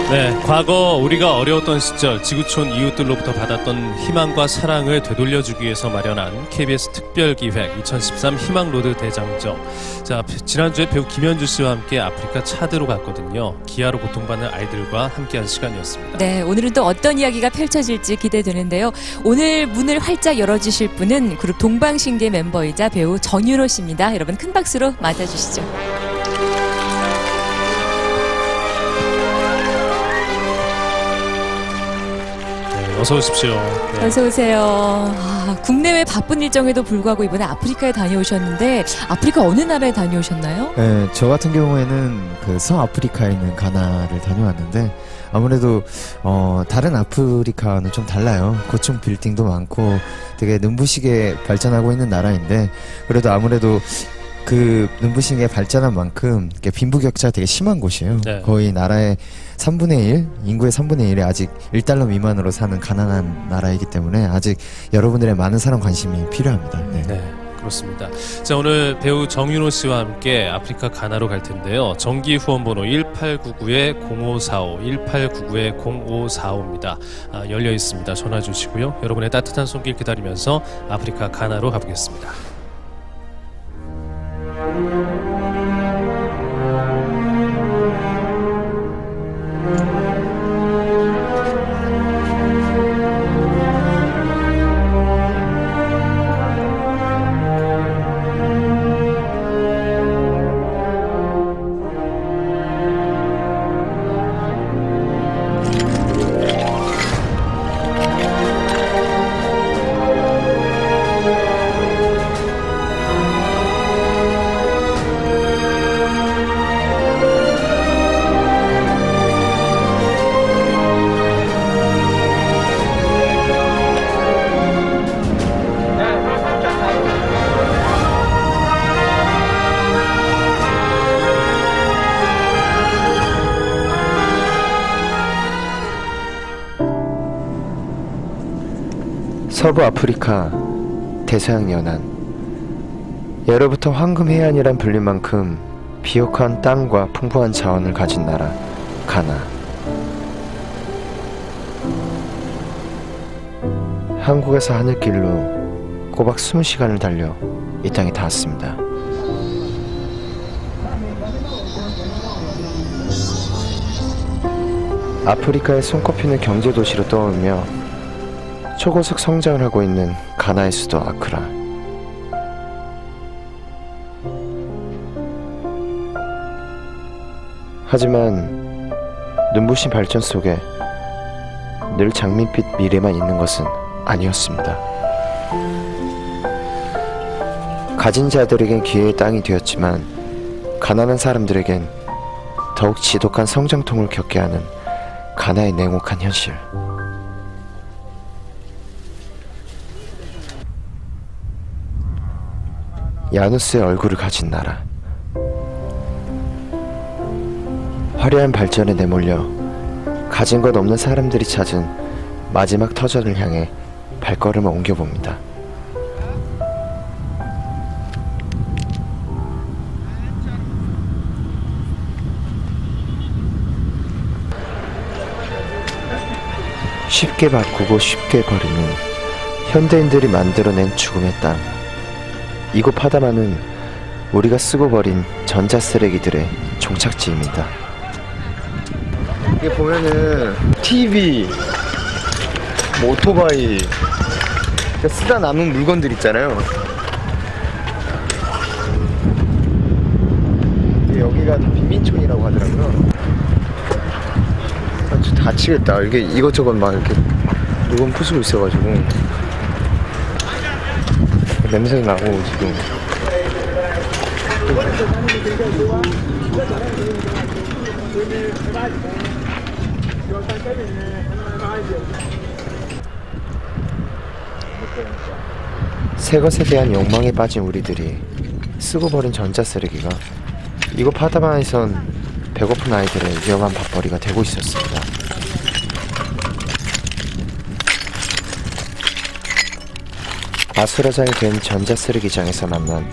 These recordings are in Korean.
네, 과거 우리가 어려웠던 시절 지구촌 이웃들로부터 받았던 희망과 사랑을 되돌려주기 위해서 마련한 KBS 특별기획 2013 희망로드 대장정. 자, 지난주에 배우 김현주 씨와 함께 아프리카 차드로 갔거든요. 기아로 고통받는 아이들과 함께한 시간이었습니다. 네, 오늘은 또 어떤 이야기가 펼쳐질지 기대되는데요. 오늘 문을 활짝 열어주실 분은 그룹 동방신기 멤버이자 배우 정윤호 씨입니다. 여러분 큰 박수로 맞아주시죠. 어서 오십시오. 네. 어서 오세요. 국내외 바쁜 일정에도 불구하고 이번에 아프리카에 다녀오셨는데 아프리카 어느 나라에 다녀오셨나요? 네, 저 같은 경우에는 그 서아프리카에 있는 가나를 다녀왔는데 아무래도 다른 아프리카는 좀 달라요. 고층 빌딩도 많고 되게 눈부시게 발전하고 있는 나라인데 그래도 아무래도 그 눈부시게 발전한 만큼 빈부격차가 되게 심한 곳이에요. 네. 거의 나라의 3분의 1, 인구의 3분의 1이 아직 1달러 미만으로 사는 가난한 나라이기 때문에 아직 여러분들의 많은 사랑 관심이 필요합니다. 네. 네, 그렇습니다. 자, 오늘 배우 정윤호 씨와 함께 아프리카 가나로 갈 텐데요. 정기 후원번호 1899-0545, 1899-0545입니다. 열려 있습니다. 전화 주시고요. 여러분의 따뜻한 손길 기다리면서 아프리카 가나로 가보겠습니다. 서부 아프리카 대서양 연안. 예로부터 황금 해안이란 불릴 만큼 비옥한 땅과 풍부한 자원을 가진 나라 가나. 한국에서 하늘길로 꼬박 20시간을 달려 이 땅에 닿았습니다. 아프리카의 손꼽히는 경제도시로 떠오르며 초고속 성장을 하고 있는 가나의 수도 아크라. 하지만 눈부신 발전 속에 늘 장밋빛 미래만 있는 것은 아니었습니다. 가진 자들에겐 기회의 땅이 되었지만 가난한 사람들에겐 더욱 지독한 성장통을 겪게 하는 가나의 냉혹한 현실. 야누스의 얼굴을 가진 나라. 화려한 발전에 내몰려 가진 것 없는 사람들이 찾은 마지막 터전을 향해 발걸음을 옮겨봅니다. 쉽게 바꾸고 쉽게 버리는 현대인들이 만들어낸 죽음의 땅. 이곳 파다마는 우리가 쓰고 버린 전자쓰레기들의 종착지입니다. 이게 보면은 TV, 뭐 오토바이, 쓰다 남은 물건들 있잖아요. 여기가 빈민촌이라고 하더라고요. 아, 좀 다치겠다. 이게 이것저것 막 이렇게 누군 부수고 있어가지고. 냄새 나고 지금. 새 것에 대한 욕망에 빠진 우리들이 쓰고 버린 전자쓰레기가 이곳 파다마에선 배고픈 아이들의 위험한 밥벌이가 되고 있었습니다. 아수라장이 된 전자쓰레기장에서 만난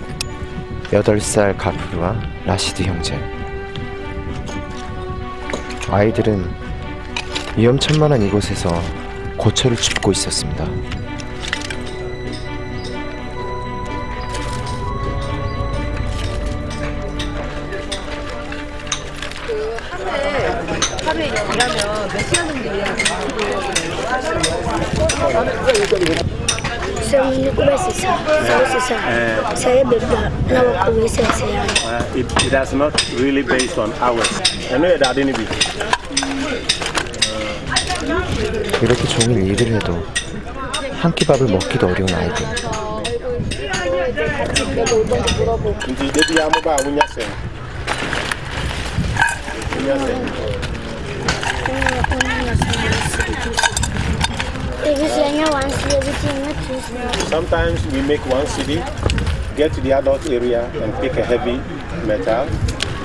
8살 가프르와 라시드 형제. 아이들은 위험천만한 이곳에서 고철을 줍고 있었습니다. 하루에 일하면 몇 시간 정도 일하는 Saya bebda lawa ko wese saya. It does not really based on hours. Ano that any bit. 이렇게 종일 일을 해도 한 끼 밥을 먹기도 어려운 아이들. Hindi dedi amo ba unya sen. Sometimes we make one CD, get to the adult area and pick a heavy metal.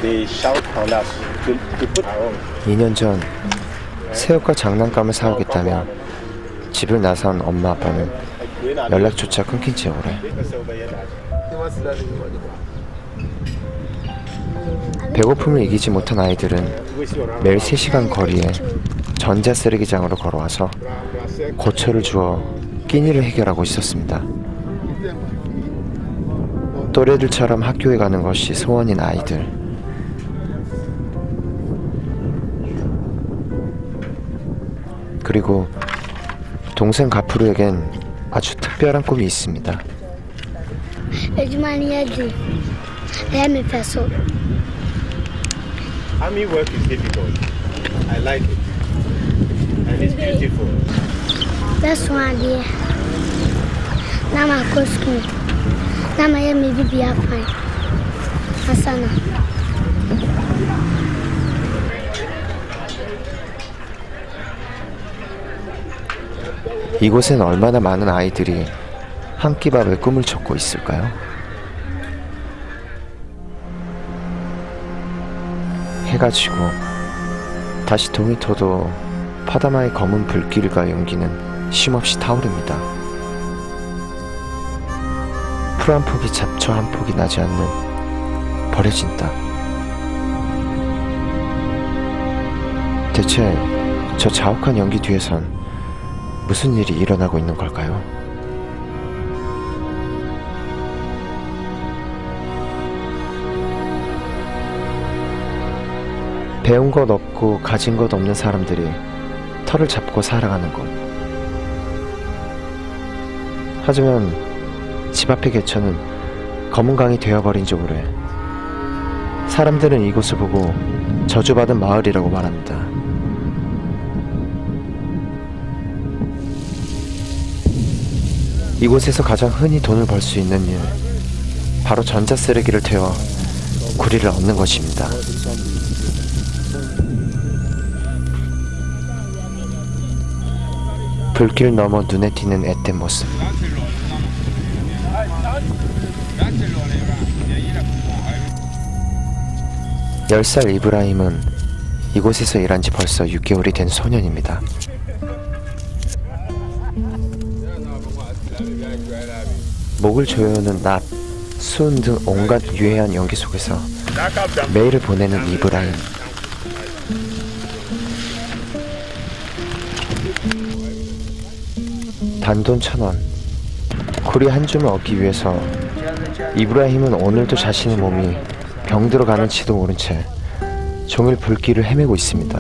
They shout on us to put our own. 2년 전 새우과 장난감을 사오겠다며 집을 나선 엄마 아빠는 연락조차 끊긴 지 오래. 배고픔을 이기지 못한 아이들은 매일 3시간 거리에 전자쓰레기장으로 걸어와서 고철을 주워 끼니를 해결하고 있었습니다. 또래들처럼 학교에 가는 것이 소원인 아이들. 그리고 동생 가프루에겐 아주 특별한 꿈이 있습니다. Army work is difficult. I like it. And it's beautiful. That's one idea. Nama go school. Nama ya maybe be fine. Asana. 이곳엔 얼마나 많은 아이들이 한 끼 밥의 꿈을 쫓고 있을까요? 해가 지고 다시 동이터도 파다마의 검은 불길과 연기는 쉼없이 타오릅니다. 풀 한 폭이 잡초 한 폭이 나지 않는 버려진 땅. 대체 저 자욱한 연기 뒤에선 무슨 일이 일어나고 있는 걸까요? 배운 것 없고 가진 것 없는 사람들이 털을 잡고 살아가는 곳. 하지만 집 앞의 개천은 검은 강이 되어버린 지 오래. 사람들은 이곳을 보고 저주받은 마을이라고 말합니다. 이곳에서 가장 흔히 돈을 벌 수 있는 일, 바로 전자쓰레기를 태워 구리를 얻는 것입니다. 불길 넘어 눈에 띄는 앳된 모습. 10살 이브라임은 이곳에서 일한 지 벌써 6개월이 된 소년입니다. 목을 조여오는 낫, 수은 등 온갖 유해한 연기 속에서 매일을 보내는 이브라임. 단돈 1,000원, 구리 한 줌을 얻기 위해서 이브라임은 오늘도 자신의 몸이 병들어 가는지도 모른 채 종일 불길을 헤매고 있습니다.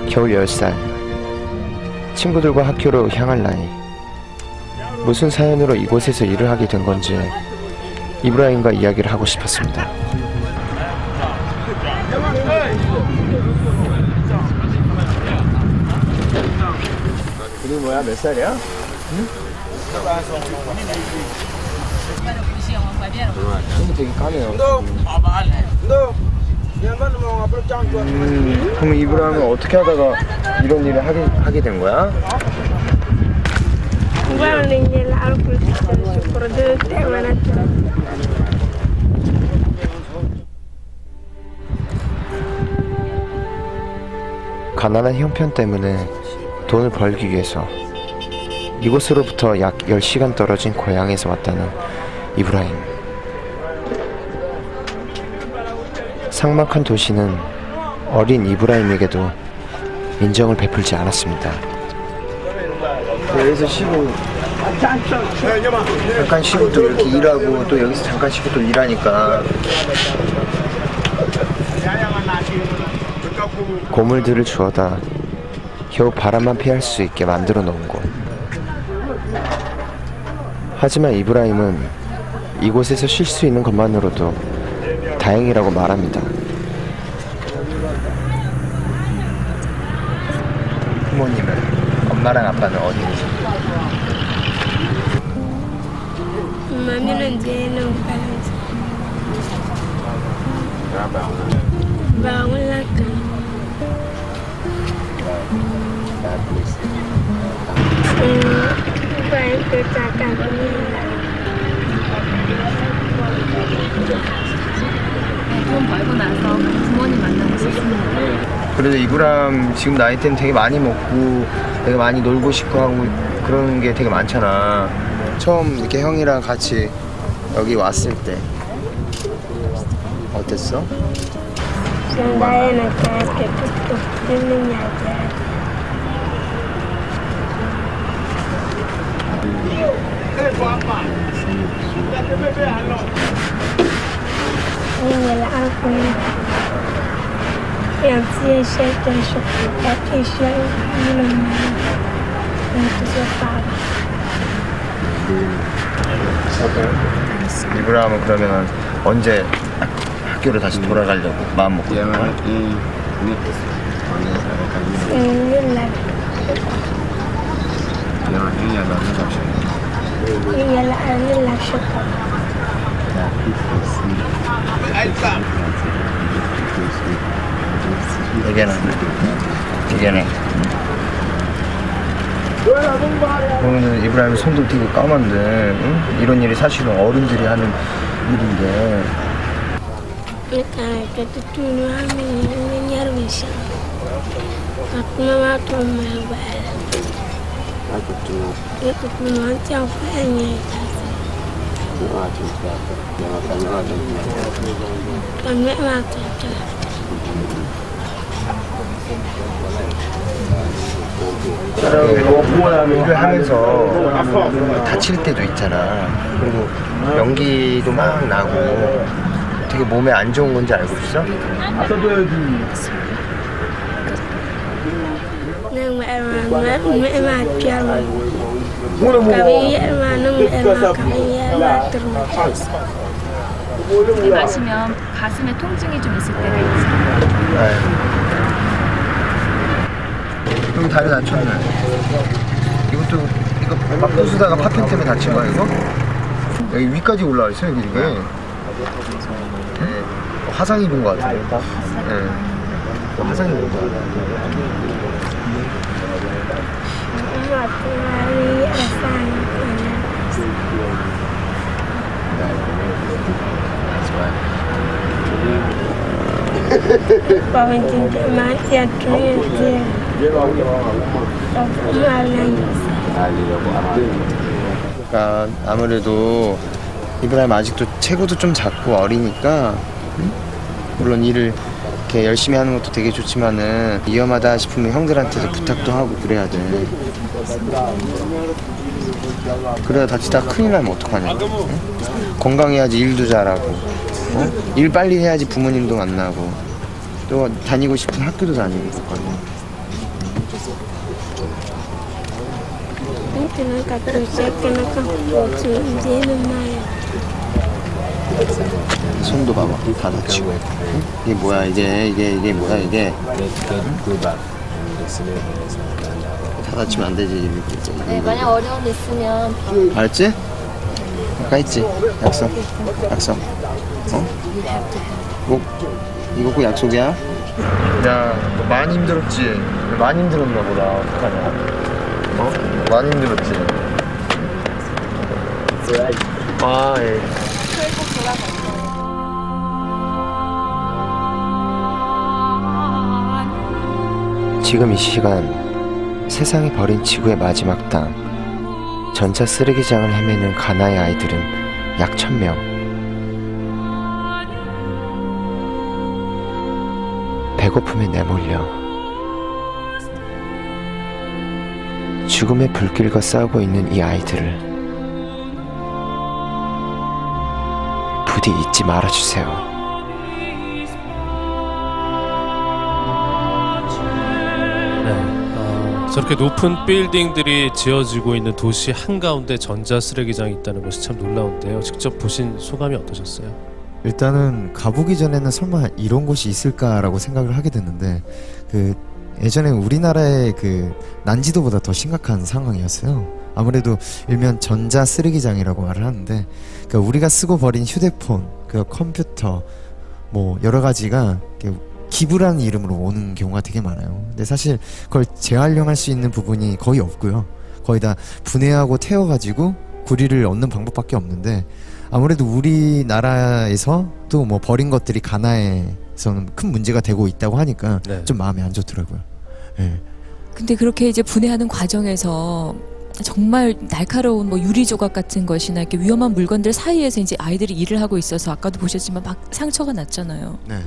겨우 10살, 친구들과 학교로 향할 나이. 무슨 사연으로 이곳에서 일을 하게 된 건지 이브라임과 이야기를 하고 싶었습니다. 이름이 뭐야? 몇 살이야? 응? 되게 까네요. 그럼 이브라임은 어떻게 하다가 이런 일을 하게 된 거야? 가난한 형편 때문에 돈을 벌기 위해서 이곳으로부터 약 10시간 떨어진 고향에서 왔다는 이브라임. 삭막한 도시는 어린 이브라임에게도 인정을 베풀지 않았습니다. 여기서 쉬고 잠깐 쉬고 또 이렇게 일하고 또 여기서 잠깐 쉬고 또 일하니까 고물들을 주워다 겨우 바람만 피할 수 있게 만들어 놓은 곳. 하지만 이브라임은 이곳에서 쉴 수 있는 것만으로도 다행이라고 말합니다. 부모님은 엄마랑 아빠는 어디 계세요? Maminan jeno balance. Bangun lagi. Baik kerjakan ini. 돈 벌고 나서 부모님 만나고 싶습니다. 그래도 이브람 지금 나이 때는 되게 많이 먹고 되게 많이 놀고 싶고 하고 그런 게 되게 많잖아. 처음 이렇게 형이랑 같이 여기 왔을 때 어땠어? Saya nak ke tutup ini aja. Ini lah aku yang saya dan suka saya minum itu siapa? 이브람은 그러면 언제 학교를 다시 돌아가려고 마음 먹고 있는 거야? Ini lah. Ini lah suka. 얘기하네. 보면은 이브라임 손도 되게 까만데, 응? 이런 일이 사실은 어른들이 하는 일인데. Kita tu ni nyar bisa. Aku mama tu mabal. Aku tu. Itu pun macam apa ni? Kami macam tu. 일을 하면서 다칠 때도 있잖아. 그리고 연기도 막 나고 되게 몸에 안 좋은 건지 알고 있어? Nhưng mẹ mà chơi mà kami mà nó mẹ mà kami mà terus. 마시면 가슴에 통증이 좀 있을 때가 있어요. 여기 다리 다쳤네. 이것도 이거 막 부수다가 파편 때문에 다친 거야 이거? 여기 위까지 올라와 있어 여기 이게. 화상 입은 거 같은데. 화상 입은 거 같아. Mati asal. Pamantin mati atunya dia. 그러니까 아무래도 이브라임 아직도 체구도 좀 작고 어리니까 물론 일을 이렇게 열심히 하는 것도 되게 좋지만은 위험하다 싶으면 형들한테도 부탁도 하고 그래야 돼. 그래야 다치다 큰일 나면 어떡하냐. 응? 건강해야지 일도 잘하고 일 빨리 해야지 부모님도 만나고 또 다니고 싶은 학교도 다니고 그렇거든. Kena kata saya kena kampus dia namanya. 손도 봐봐 다 다치고. 응? 이게 뭐야 이게 뭐야 이게. 다 다치면 안 되지. 네, 만약 어려움 있으면 알았지? 아까 했지? 약속. 이거 꼭 약속이야? 야, 너 많이 힘들었지? 많이 힘들었나 보다. 어떡하냐? 많이 힘들었지? 아, 예. 지금 이 시간 세상이 버린 지구의 마지막 땅 전차 쓰레기장을 헤매는 가나의 아이들은 약 1000명. 배고픔에 내몰려 죽음의 불길과 싸우고 있는 이 아이들을 부디 잊지 말아주세요. 저렇게 높은 빌딩들이 지어지고 있는 도시 한가운데 전자 쓰레기장이 있다는 것이 참 놀라운데요. 직접 보신 소감이 어떠셨어요? 일단은 가보기 전에는 설마 이런 곳이 있을까라고 생각을 하게 됐는데 그 예전에 우리나라의 그 난지도보다 더 심각한 상황이었어요. 아무래도 일면 전자 쓰레기장이라고 말을 하는데 그러니까 우리가 쓰고 버린 휴대폰, 그 컴퓨터 뭐 여러 가지가 기부라는 이름으로 오는 경우가 되게 많아요. 근데 사실 그걸 재활용할 수 있는 부분이 거의 없고요. 거의 다 분해하고 태워가지고 구리를 얻는 방법밖에 없는데 아무래도 우리나라에서 또 뭐 버린 것들이 가나에서는 큰 문제가 되고 있다고 하니까 네. 좀 마음이 안 좋더라고요. 네. 근데 그렇게 이제 분해하는 과정에서 정말 날카로운 뭐 유리 조각 같은 것이나 이렇게 위험한 물건들 사이에서 이제 아이들이 일을 하고 있어서 아까도 보셨지만 막 상처가 났잖아요. 네.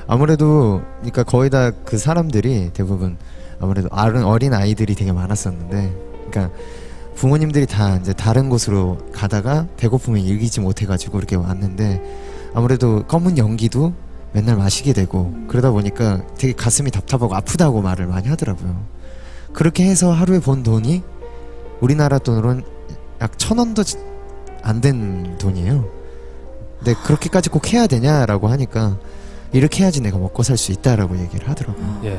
아무래도 그러니까 거의 다 그 사람들이 대부분 아무래도 어린 아이들이 되게 많았었는데, 그러니까 부모님들이 다 이제 다른 곳으로 가다가 배고픔을 이기지 못해가지고 이렇게 왔는데 아무래도 검은 연기도 맨날 마시게 되고 그러다 보니까 되게 가슴이 답답하고 아프다고 말을 많이 하더라고요. 그렇게 해서 하루에 번 돈이 우리나라 돈으로는 약 1000원도 안 된 돈이에요. 근데 그렇게까지 꼭 해야 되냐라고 하니까 이렇게 해야지 내가 먹고 살 수 있다라고 얘기를 하더라고요. 예.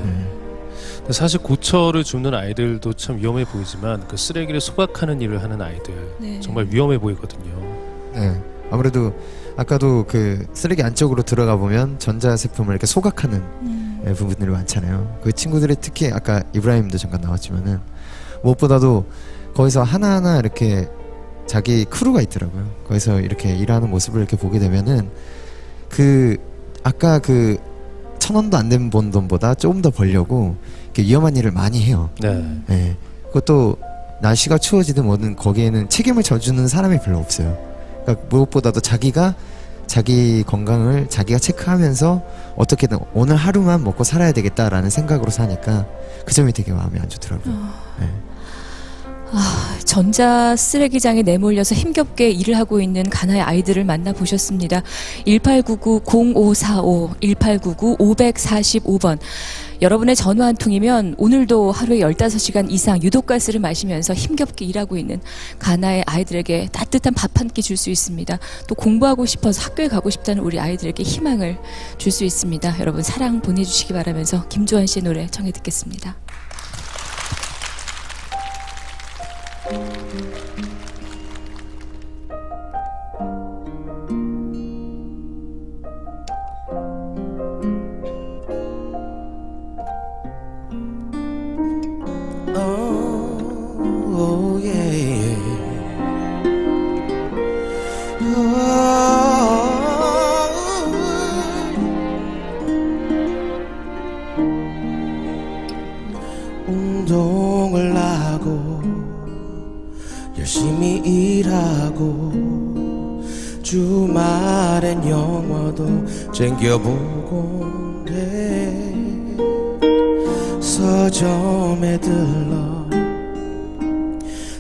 사실 고철을 줍는 아이들도 참 위험해 보이지만 그 쓰레기를 소각하는 일을 하는 아이들 네. 정말 위험해 보이거든요. 네. 아무래도 아까도 그 쓰레기 안쪽으로 들어가 보면 전자제품을 이렇게 소각하는 부분들이 많잖아요. 그 친구들이 특히 아까 이브라임도 잠깐 나왔지만은 무엇보다도 거기서 하나하나 이렇게 자기 크루가 있더라고요. 거기서 이렇게 일하는 모습을 이렇게 보게 되면은 그 아까 그 1000원도 안 된 번 돈보다 조금 더 벌려고 이렇게 위험한 일을 많이 해요. 네. 네. 그것도 날씨가 추워지든 뭐든 거기에는 책임을 져주는 사람이 별로 없어요. 그러니까 무엇보다도 자기가 자기 건강을 자기가 체크하면서 어떻게든 오늘 하루만 먹고 살아야 되겠다라는 생각으로 사니까 그 점이 되게 마음이 안 좋더라고요. 네. 전자 쓰레기장에 내몰려서 힘겹게 일을 하고 있는 가나의 아이들을 만나보셨습니다. 1899-0545, 1899-545번. 여러분의 전화 한 통이면 오늘도 하루에 15시간 이상 유독가스를 마시면서 힘겹게 일하고 있는 가나의 아이들에게 따뜻한 밥 한 끼 줄 수 있습니다. 또 공부하고 싶어서 학교에 가고 싶다는 우리 아이들에게 희망을 줄 수 있습니다. 여러분 사랑 보내주시기 바라면서 김조한 씨의 노래 청해 듣겠습니다. Oh, yeah. 운동을 하고 열심히 일하고 주말엔 영화도 챙겨보고 해. 서점에 들러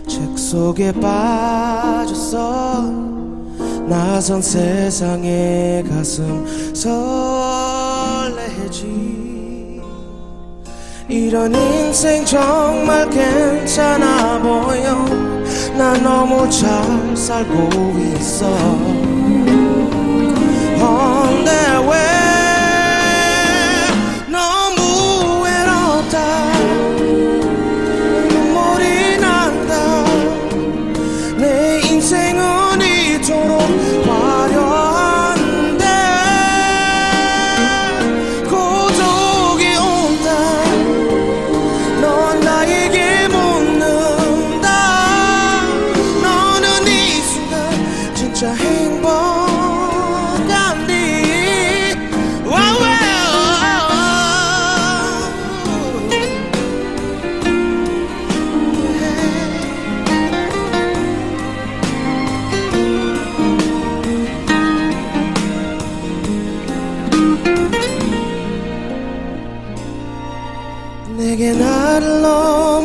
책 속에 빠졌어. 낯선 세상에 가슴 설레지. 이런 인생 정말 괜찮아 보여. 난 너무 잘 살고 있어. 근데 왜 너무 외롭다. 눈물이 난다. 내 인생은 이토록 화려한데 고독이 온다. 넌 나에게 묻는다. 너는 이 순간 진짜 행복한니?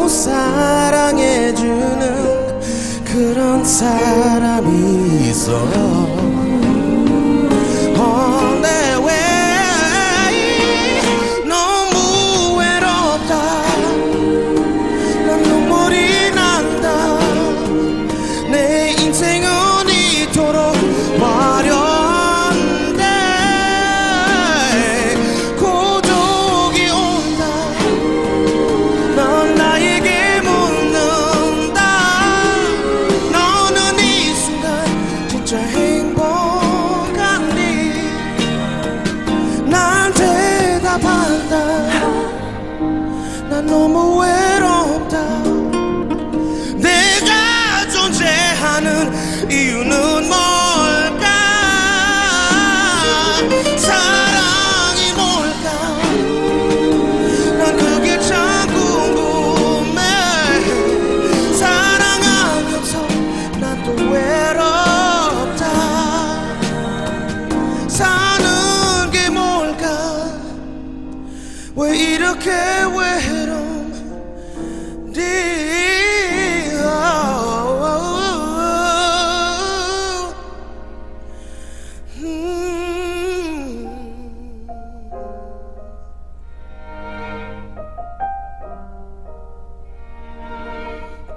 너무 사랑해주는 그런 사람이 있어. 근데 왜 너무 외롭다. 난 눈물이 난다. 내 인생은 이토록 화려한데 고독이 온다. 넌 나에게 묻는다. 너는 이 순간 진짜 행복한니? 난 대답한다. 난 너무 외롭다. 내가 존재하는 이유는 뭘까? 사랑이 뭘까? 난 그게 참 궁금해. 사랑하면서 난 또 외롭다. 사는 게 뭘까? 왜 이렇게 외로운지.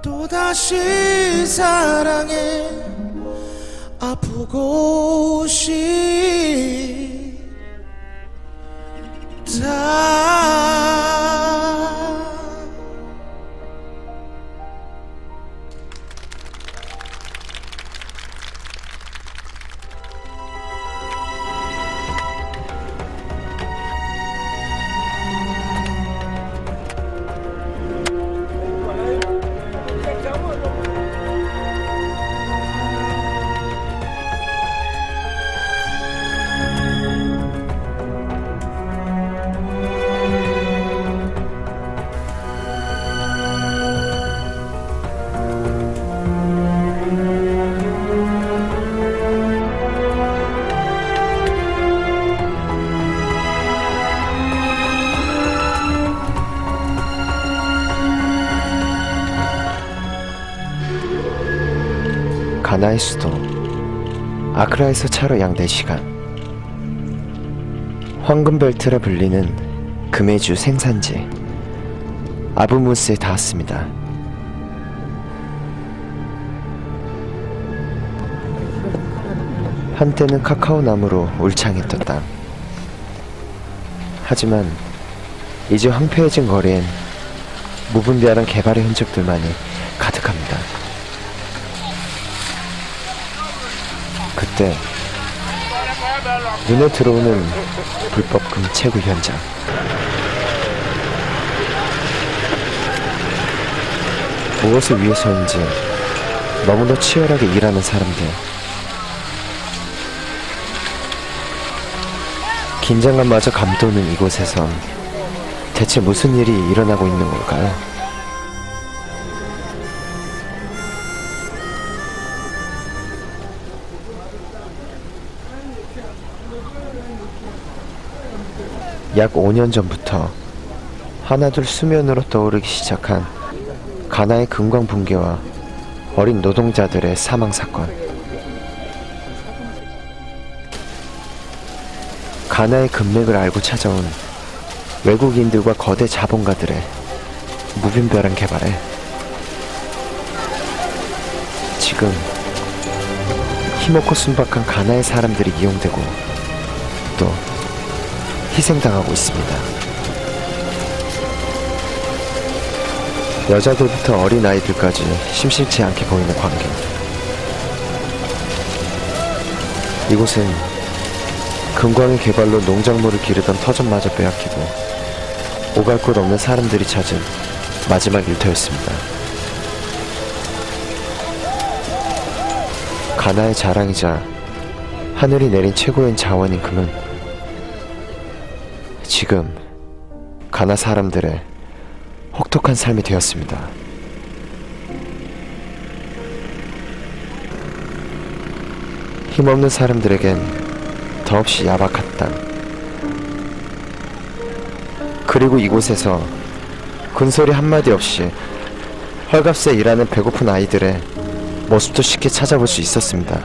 또다시 사랑해 아프고 싶다. 가나의 수도 아크라에서 차로 약 4시간. 황금벨트라 불리는 금해주 생산지 아부무스에 닿았습니다. 한때는 카카오 나무로 울창했던 땅. 하지만 이제 황폐해진 거리엔 무분별한 개발의 흔적들만이 가득합니다. 그때 눈에 들어오는 불법 금채굴 현장. 무엇을 위해서인지 너무나 치열하게 일하는 사람들. 긴장감마저 감도는 이곳에선 대체 무슨 일이 일어나고 있는 걸까요? 약 5년 전부터 하나둘 수면으로 떠오르기 시작한 가나의 금광 붕괴와 어린 노동자들의 사망 사건. 가나의 금맥을 알고 찾아온 외국인들과 거대 자본가들의 무분별한 개발에 지금 힘없고 순박한 가나의 사람들이 이용되고 또 희생당하고 있습니다. 여자들부터 어린아이들까지 심심치 않게 보이는 광경. 이곳은 금광의 개발로 농작물을 기르던 터전마저 빼앗기고 오갈 곳 없는 사람들이 찾은 마지막 일터였습니다. 가나의 자랑이자 하늘이 내린 최고의 자원인 금은 지금 가나 사람들의 혹독한 삶이 되었습니다. 힘없는 사람들에겐 더없이 야박한 땅. 그리고 이곳에서 군소리 한마디 없이 헐값에 일하는 배고픈 아이들의 모습도 쉽게 찾아볼 수 있었습니다.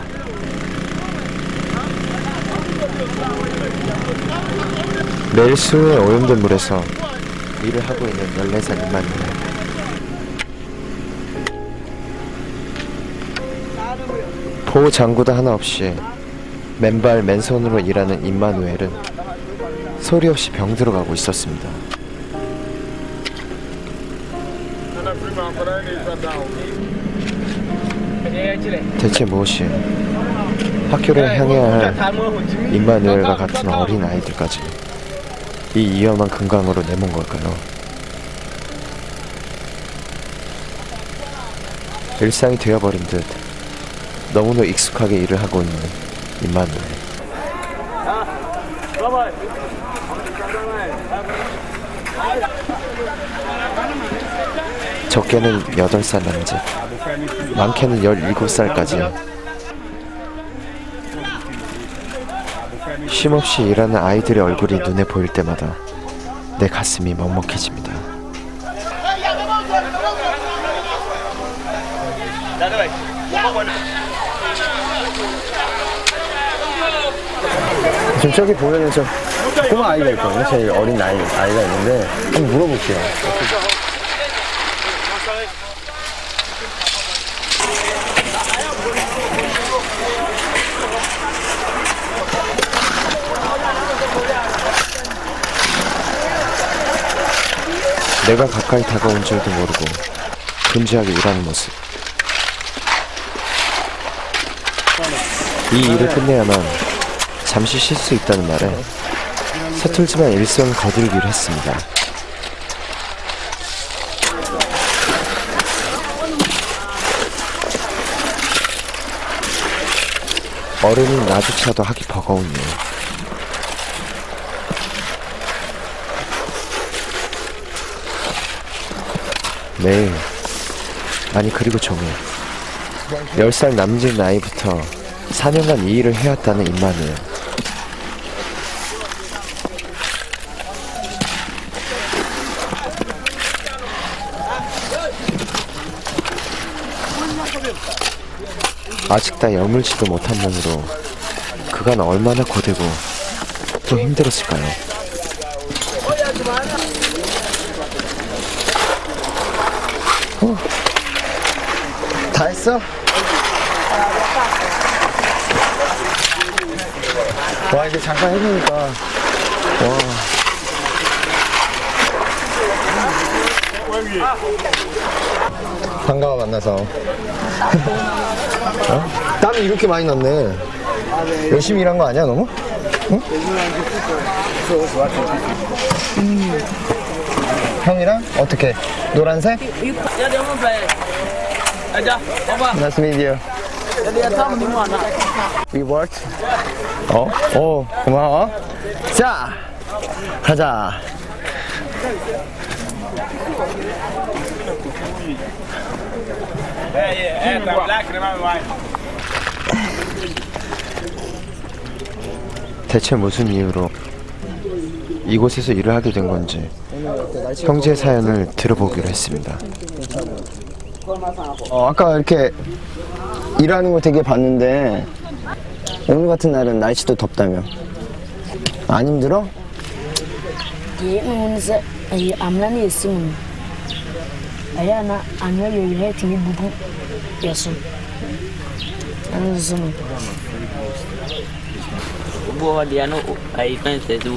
매일 수요에 오염된 물에서 일을 하고 있는 14살 임마누엘. 보호 장구도 하나 없이 맨발 맨손으로 일하는 임마누엘은 소리 없이 병들어 가고 있었습니다. 대체 무엇이 학교를 향해야 할 임마누엘과 같은 어린 아이들까지 이 위험한 금강으로 내몬 걸까요? 일상이 되어버린 듯 너무나 익숙하게 일을 하고 있는 임마누엘. 적게는 8살 남짓, 많게는 17살까지 쉼없이 일하는 아이들의 얼굴이 눈에 보일 때마다 내 가슴이 먹먹해집니다. 지금 저기 보면은 저 꼬마 아이가 있거든요. 제일 어린 아이가 있는데 한번 물어볼게요. 내가 가까이 다가온 줄도 모르고 분주하게 일하는 모습. 이 일을 끝내야만 잠시 쉴 수 있다는 말에 서툴지만 일성을 거들기로 했습니다. 어른은 나조차도 하기 버거운 일. 매일, 아니 그리고 종일 10살 남짓 나이부터 4년간 이 일을 해왔다는 임마누엘. 아직 다 여물지도 못한 몸으로 그간 얼마나 고되고 또 힘들었을까요? 다 했어? 와, 이게 잠깐 해보니까 와. 반가워 만나서. 어? 땀이 이렇게 많이 났네. 열심히 일한 거 아니야 너무? 응? 형이랑 어떻게? 노란색? Nice to meet you. We worked. 오, 고마워. 자, 가자. 대체 무슨 이유로 이곳에서 일을 하게 된 건지 형제의 사연을 들어보기로 했습니다. 아까 이렇게 일하는 거 되게 봤는데 오늘 같은 날은 날씨도 덥다며. 안 힘들어? 암란이 있으면 아야나 안을 요리해 팀이 부부 예수 나는 무슨 Buah dia no ai kan tu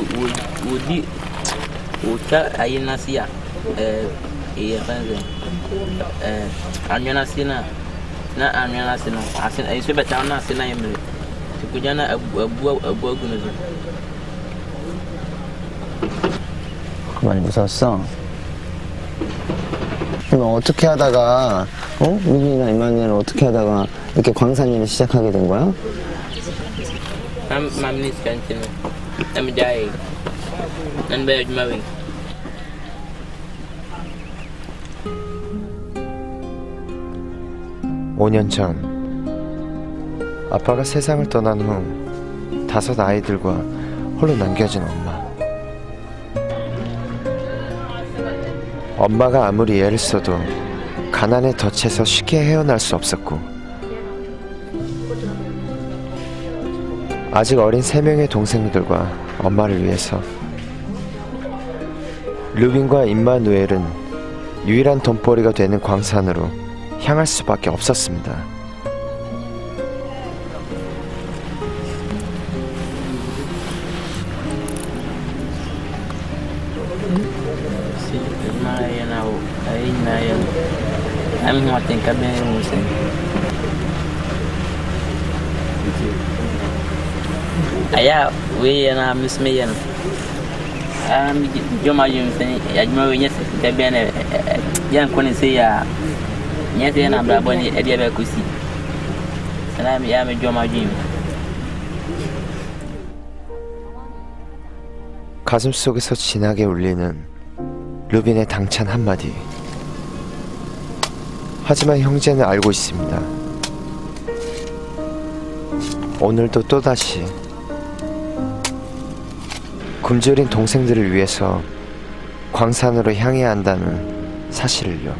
udi uta ai nasia iya kan anya nasina na anya nasina asin ai sebe ta nasina yemle kujana abu gunu 많이 무서웠어. 그럼 어떻게 하다가 민준이나 이만희는 어떻게 하다가 이렇게 광산 일을 시작하게 된 거야? Mam ni sekarang Nam jahit Dan bayar jemawi 5년 전 아빠가 세상을 떠난 후 5 아이들과 홀로 남겨진 엄마. 엄마가 아무리 애를 써도 가난에 덫에서 쉽게 헤어날 수 없었고, 아직 어린 3명의 동생들과 엄마를 위해서 루빈과 임마누엘은 유일한 돈벌이가 되는 광산으로 향할 수밖에 없었습니다. Aya we na miss me yan. Yo ma yum sen ya juma we nyese te bene yan ko ni se ya nyese na bra boni e dia be kusi. Salam ya me juma yum. 가슴속에서 진하게 울리는 루빈의 당찬 한마디. 하지만 형제는 알고 있습니다. 오늘도 또다시 굶주린 동생들을 위해서 광산으로 향해야 한다는 사실을요.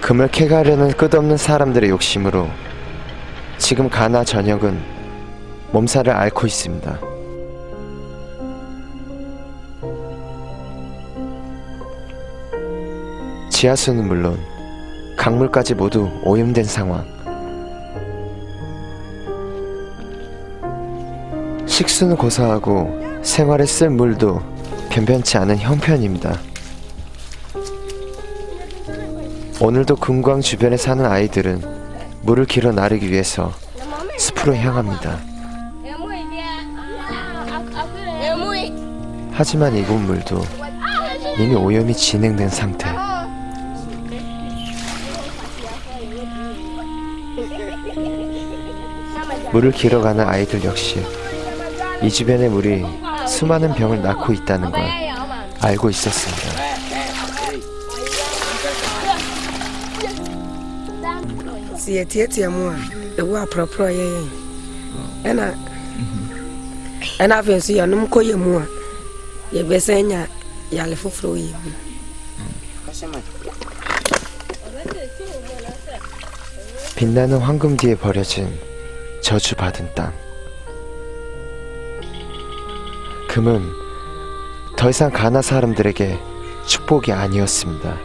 금을 캐가려는 끝없는 사람들의 욕심으로 지금 가나 전역은 몸살을 앓고 있습니다. 지하수는 물론 강물까지 모두 오염된 상황. 식수는 고사하고 생활에 쓸 물도 변변치 않은 형편입니다. 오늘도 금광 주변에 사는 아이들은 물을 길어 나르기 위해서 숲으로 향합니다. 하지만 이곳 물도 이미 오염이 진행된 상태. 물을 길어가는 아이들 역시 이 주변의 물이 수많은 병을 낳고 있다는 걸 알고 있었습니다. Tietia mua, the wa propro ye. Ena vensu ya num koye mua. Ye besenya ya le fufro ye. 빛나는 황금 뒤에 버려진 저주받은 땅. 금은 더 이상 가나 사람들에게 축복이 아니었습니다.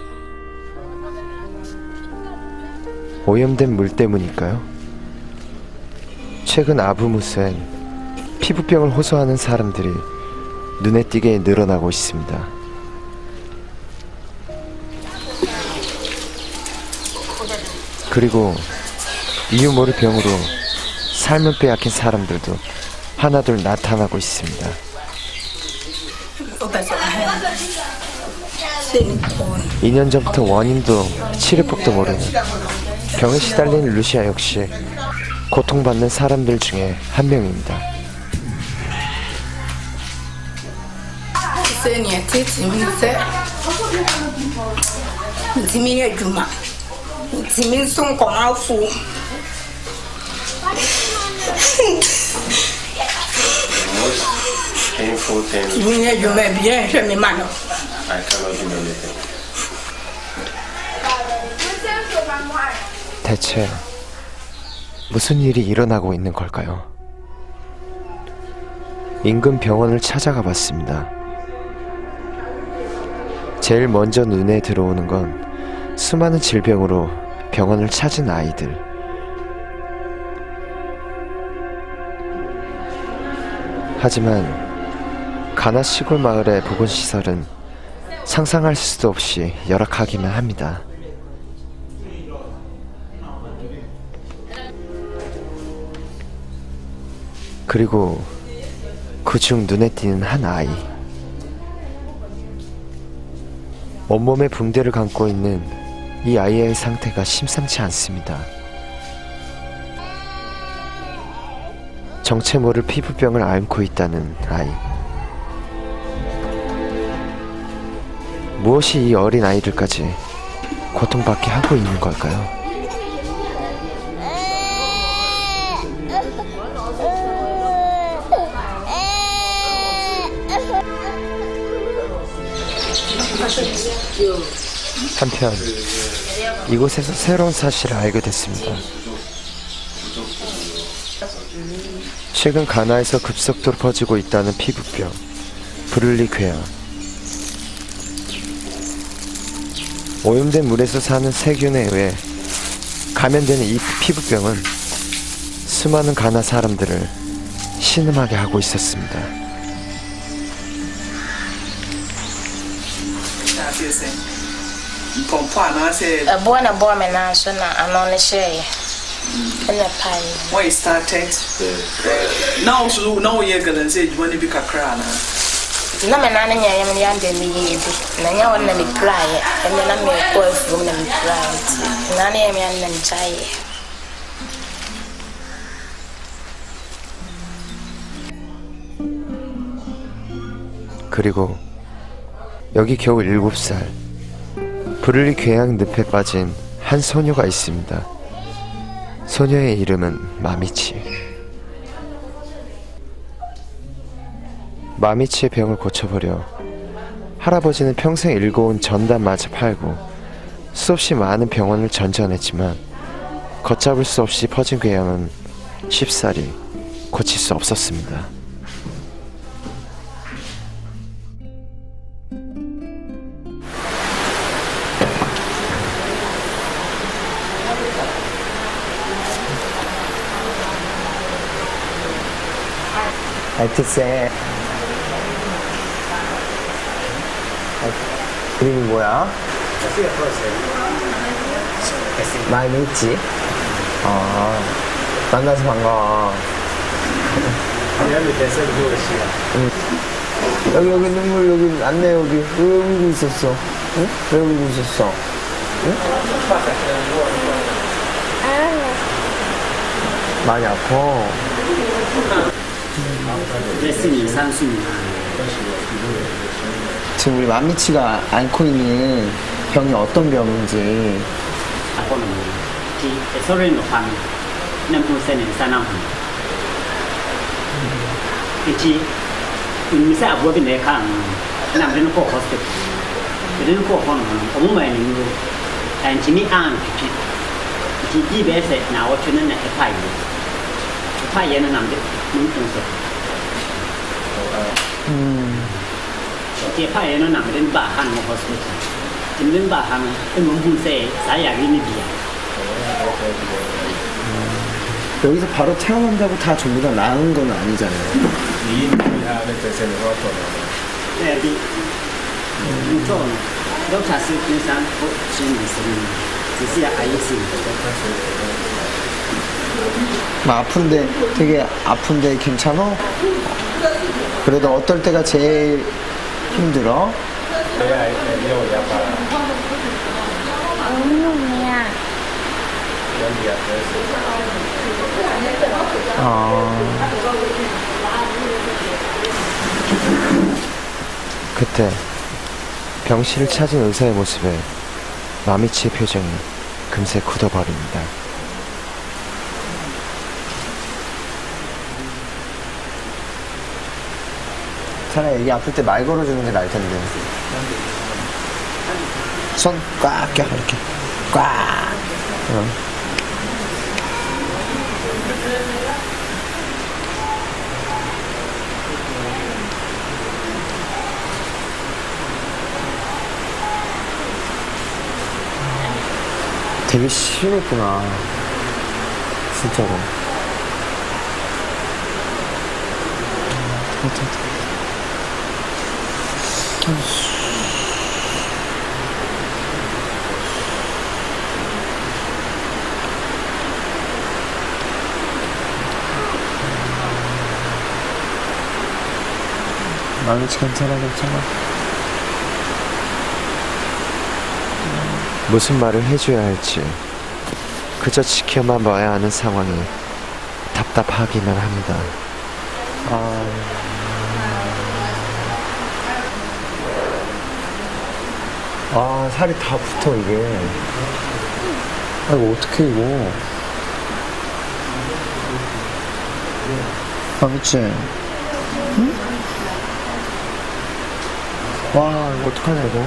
오염된 물 때문일까요? 최근 아부무스엔 피부병을 호소하는 사람들이 눈에 띄게 늘어나고 있습니다. 그리고 이유 모를 병으로 삶을 빼앗긴 사람들도 하나둘 나타나고 있습니다. 2년 전부터 원인도 치료법도 모르는 병에 시달린 루시아 역시 고통받는 사람들 중에 한 명입니다. 대체 무슨 일이 일어나고 있는 걸까요? 인근 병원을 찾아가 봤습니다. 제일 먼저 눈에 들어오는 건 수많은 질병으로 병원을 찾은 아이들. 하지만 가나 시골 마을의 보건시설은 상상할 수도 없이 열악하기만 합니다. 그리고 그중 눈에 띄는 한 아이. 온몸에 붕대를 감고 있는 이 아이의 상태가 심상치 않습니다. 정체 모를 피부병을 앓고 있다는 아이. 무엇이 이 어린 아이들까지 고통받게 하고 있는 걸까요? 한편 이곳에서 새로운 사실을 알게 됐습니다. 최근 가나에서 급속도로 퍼지고 있다는 피부병, 브룰리 궤양. 오염된 물에서 사는 세균에 의해 감염되는 이 피부병은 수많은 가나 사람들을 신음하게 하고 있었습니다. Born a boy, my nation, and on the share. In the pie. When it started, now you're gonna say you want to be Kakrana. No man, I am young than me, and I want to be crying, and then I'm a boy from the crying. None of me and Jay. 그리고 여기 겨우 7살 브룰리 궤양 늪에 빠진 한 소녀가 있습니다. 소녀의 이름은 마미치. 마미치의 병을 고쳐버려 할아버지는 평생 일궈온 전담마저 팔고 수없이 많은 병원을 전전했지만 걷잡을 수 없이 퍼진 궤양은 쉽사리 고칠 수 없었습니다. 알트세 그림이 뭐야? 많이 있지? 만나서 반가워. 여기 눈물 여기 안내 여기 왜 울고 있었어? 응? 왜 울고 있었어? 응? 많이 아파. 지금 우리 만미치가 앓고 있는 병이 어떤 병인지. 여기서 바로 태어난다고 다 전부 다 나은 건 아니잖아요. 아픈데 되게 아픈데 괜찮아? 그래도 어떨 때가 제일 힘들어? 그때 병실을 찾은 의사의 모습에 마미치의 표정이 금세 굳어버립니다. 차라리 애기 아플 때 말 걸어주는 게 나을 텐데. 손 꽉 껴, 이렇게. 꽉! 되게 심했구나. 진짜로. 마미치 괜찮아. 무슨 말을 해줘야 할지 그저 지켜만 봐야 하는 상황이 답답하기만 합니다. 살이 다 붙어 이게. 이거 어떡해 이거. 마미치. 응? 와 이거 어떡하냐 이거.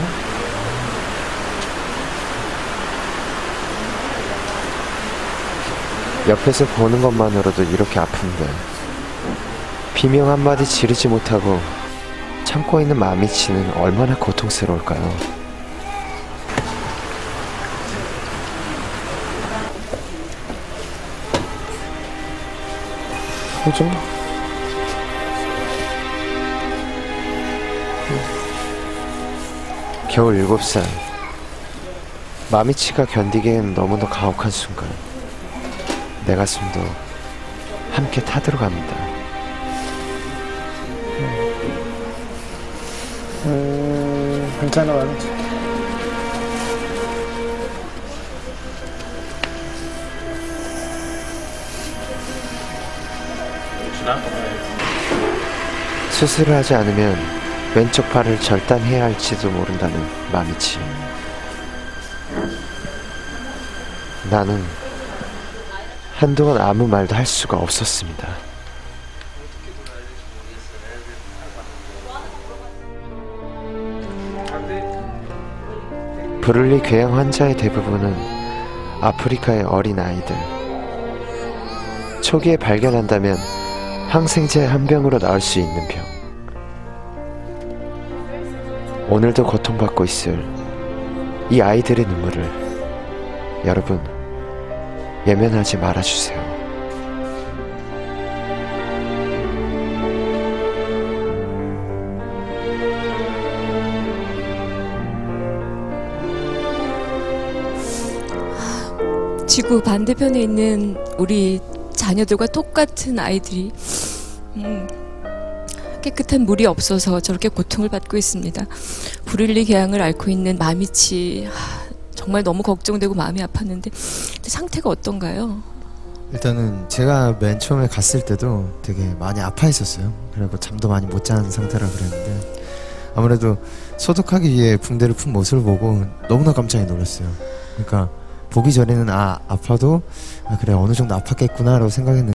옆에서 보는 것만으로도 이렇게 아픈데 비명 한마디 지르지 못하고 참고 있는 마미치는 얼마나 고통스러울까요? 호정? 겨우 7살. 마미치가 견디기엔 너무나 가혹한 순간 내 가슴도 함께 타들어갑니다. 괜찮아, 마미치. 수술을 하지 않으면 왼쪽 팔을 절단해야 할지도 모른다는 마미치. 나는 한동안 아무 말도 할 수가 없었습니다. 브룰리 궤양 환자의 대부분은 아프리카의 어린 아이들. 초기에 발견한다면 항생제 한 병으로 나을 수 있는 병. 오늘도 고통받고 있을 이 아이들의 눈물을 여러분 예면하지 말아주세요. 지구 반대편에 있는 우리 자녀들과 똑같은 아이들이 깨끗한 물이 없어서 저렇게 고통을 받고 있습니다. 브룰리 궤양을 앓고 있는 마미치, 정말 너무 걱정되고 마음이 아팠는데 상태가 어떤가요? 일단은 제가 맨 처음에 갔을 때도 되게 많이 아파했었어요. 그리고 잠도 많이 못 자는 상태라 그랬는데 아무래도 소독하기 위해 붕대를 푼 모습을 보고 너무나 깜짝 놀랐어요. 그러니까 보기 전에는 아파도 그래 어느 정도 아팠겠구나 라고 생각했는데